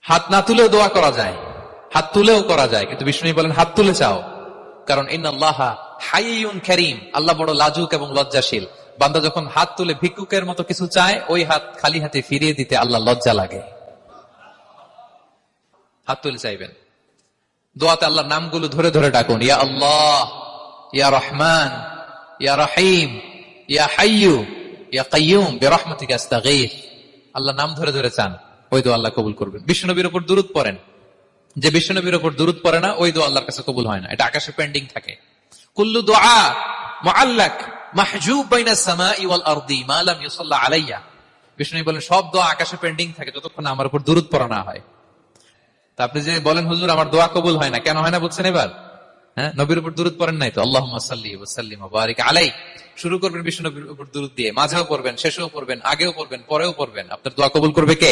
হাত না তুলেও দোয়া করা যায়, হাত তুলেও করা যায়, কিন্তু বিষ্ণু বলেন হাত তুলে চাও, কারণ ইন্নাল্লাহা হাইয়ুন কারীম, আল্লাহ বড় লাজুক এবং লজ্জাশীল। বান্দা যখন হাত তুলে ভিক্ষুকের মতো কিছু চায়, ওই হাত খালি হাতে ফিরিয়ে দিতে আল্লাহ লজ্জা লাগে। হাত তুলে চাইবেন। দোয়াতে আল্লাহর নামগুলো ধরে ধরে ডাকুন, ইয়া আল্লাহ, ইয়া রহমান, ইয়া রহিম, ইয়া হাইয়ু, ইয়া কাইয়ুম বিরহমাতিকা আস্তাগীথ। আল্লাহ নাম ধরে ধরে চান, ওই দোয়া আল্লাহ কবুল করবেন। বিশ্বনবীর উপর দুরূদ পড়েন, যে বিশ্বনবীর উপর দুরূদ পড়ে না, ওই দোয়া আল্লাহর কাছে কবুল হয় না, এটা আকাশে পেন্ডিং থাকে। কুল্লু দুআ মুআল্লাক মাহজুব বাইনা সামাই ওয়াল আরদি মা লাম ইউসাল্লা আলাইয়া। বিষ্ণু বলেন সব দোয়া আকাশে পেন্ডিং থাকে যতক্ষণ আমার উপর দুরূদ পড়া না হয়। তা আপনি যে বলেন হুজুর আমার দোয়া কবুল হয় না, কেন হয় না বুঝছেন এবার? হ্যাঁ, নবীর উপর দুরূদ পড়েন নাই তো। আল্লাহুম্মা সাল্লি ওয়া সাল্লিম ওয়া বারিক আলাইহি। শুরু করবেন বিষ্ণু নবীর উপর দুরূদ দিয়ে, মাঝেও পড়বেন, শেষেও পড়বেন, আগেও পড়বেন, পরেও পড়বেন। আপনার দোয়া কবুল করবে কে?